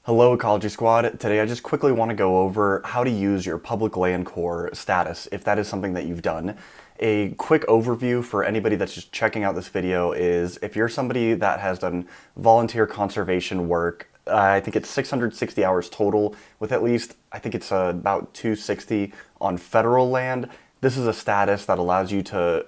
Hello Ecology Squad. Today I just quickly want to go over how to use your public land core status if that is something that you've done. A quick overview for anybody that's just checking out this video is if you're somebody that has done volunteer conservation work, I think it's 660 hours total with at least, I think it's about 260 on federal land. This is a status that allows you to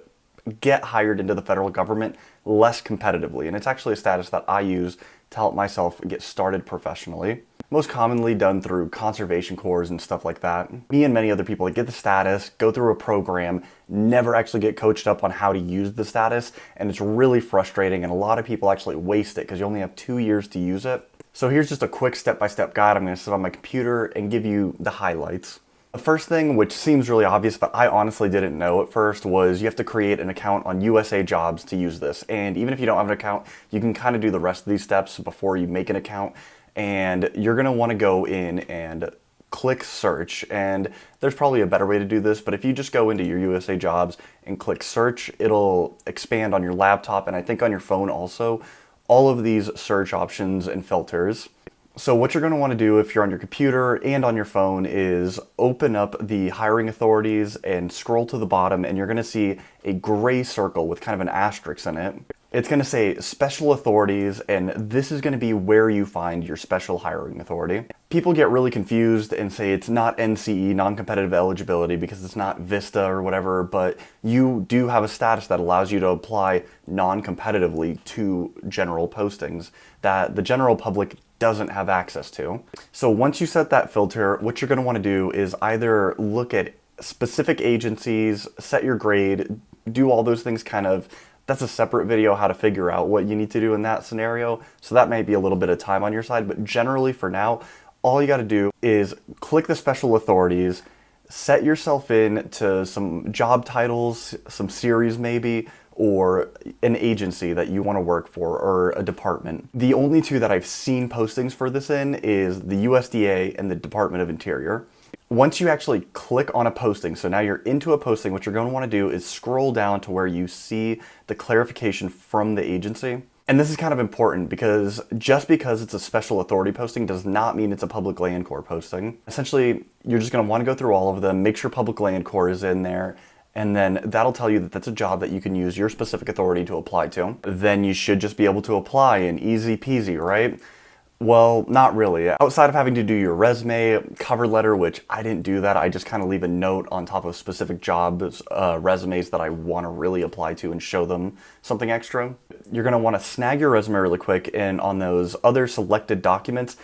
get hired into the federal government less competitively. And it's actually a status that I use to help myself get started professionally. Most commonly done through conservation corps and stuff like that. Me and many other people that get the status, go through a program, never actually get coached up on how to use the status, and it's really frustrating, and a lot of people actually waste it because you only have 2 years to use it. So here's just a quick step-by-step guide. I'm going to sit on my computer and give you the highlights. The first thing, which seems really obvious, but I honestly didn't know at first, was you have to create an account on USA Jobs to use this. And even if you don't have an account, you can kind of do the rest of these steps before you make an account. And you're going to want to go in and click search. And there's probably a better way to do this, but if you just go into your USA Jobs and click search, it'll expand on your laptop and I think on your phone also, all of these search options and filters. So what you're going to want to do if you're on your computer and on your phone is open up the hiring authorities and scroll to the bottom, and you're going to see a gray circle with kind of an asterisk in it. It's going to say special authorities, and this is going to be where you find your special hiring authority. People get really confused and say it's not NCE, non-competitive eligibility, because it's not VISTA or whatever, but you do have a status that allows you to apply non-competitively to general postings that the general public doesn't have access to. So once you set that filter, what you're going to want to do is either look at specific agencies, set your grade, do all those things kind of. That's a separate video how to figure out what you need to do in that scenario. So that might be a little bit of time on your side, but generally for now, all you got to do is click the special authorities, set yourself in to some job titles, some series maybe, or an agency that you want to work for, or a department. The only two that I've seen postings for this in is the USDA and the Department of Interior. Once you actually click on a posting, so now you're into a posting, what you're going to want to do is scroll down to where you see the clarification from the agency. And this is kind of important because just because it's a special authority posting does not mean it's a public land corps posting. Essentially, you're just going to want to go through all of them, make sure public land corps is in there, and then that'll tell you that that's a job that you can use your specific authority to apply to. Then you should just be able to apply, and easy peasy, right? Well, not really. Outside of having to do your resume, cover letter, which I didn't do that. I just kind of leave a note on top of specific jobs, resumes that I want to really apply to and show them something extra. You're going to want to snag your resume really quick, and on those other selected documents,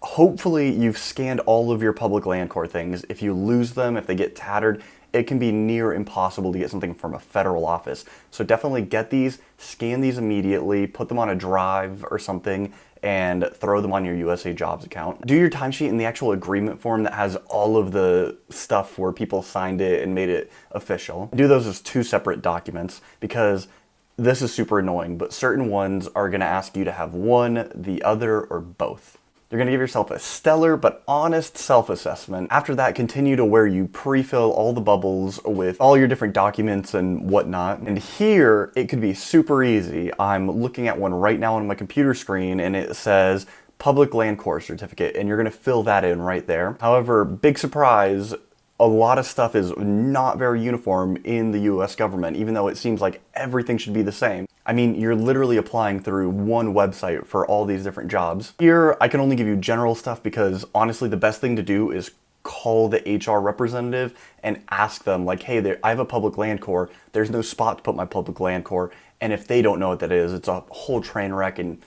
hopefully you've scanned all of your public land corps things. If you lose them, if they get tattered, it can be near impossible to get something from a federal office. So definitely get these, scan these immediately, put them on a drive or something, and throw them on your USA Jobs account. Do your timesheet in the actual agreement form that has all of the stuff where people signed it and made it official. Do those as two separate documents because this is super annoying, but certain ones are going to ask you to have one, the other, or both. You're going to give yourself a stellar but honest self-assessment. After that, continue to where you pre-fill all the bubbles with all your different documents and whatnot. And here, it could be super easy. I'm looking at one right now on my computer screen and it says Public Land Corps Certificate, and you're going to fill that in right there. However, big surprise, a lot of stuff is not very uniform in the US government, even though it seems like everything should be the same. I mean, you're literally applying through one website for all these different jobs. Here, I can only give you general stuff because honestly, the best thing to do is call the HR representative and ask them like, hey, I have a public land corps. There's no spot to put my public land corps. And if they don't know what that is, it's a whole train wreck and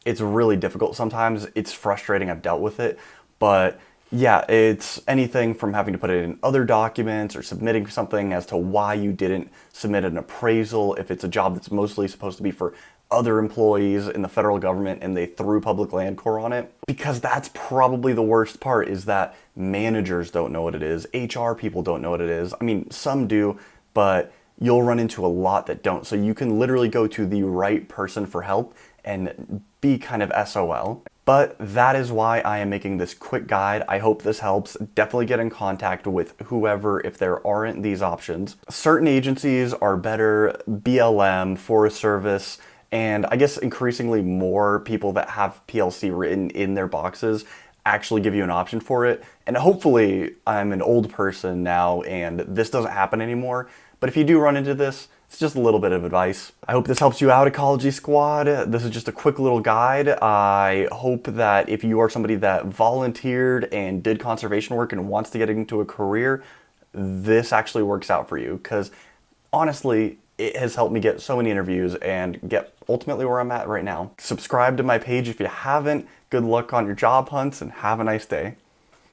it's really difficult sometimes. It's frustrating. I've dealt with it, but yeah, it's anything from having to put it in other documents or submitting something as to why you didn't submit an appraisal if it's a job that's mostly supposed to be for other employees in the federal government and they threw public land corps on it. Because that's probably the worst part, is that managers don't know what it is. HR people don't know what it is. I mean, some do, but you'll run into a lot that don't. So you can literally go to the right person for help and be kind of SOL. But that is why I am making this quick guide. I hope this helps. Definitely get in contact with whoever if there aren't these options. Certain agencies are better, BLM, Forest Service, And I guess increasingly more people that have PLC written in their boxes actually give you an option for it. And hopefully I'm an old person now and this doesn't happen anymore. But if you do run into this, it's just a little bit of advice. I hope this helps you out, Ecology Squad. This is just a quick little guide. I hope that if you are somebody that volunteered and did conservation work and wants to get into a career, this actually works out for you. Because honestly, it has helped me get so many interviews and get ultimately where I'm at right now. Subscribe to my page if you haven't. Good luck on your job hunts and have a nice day.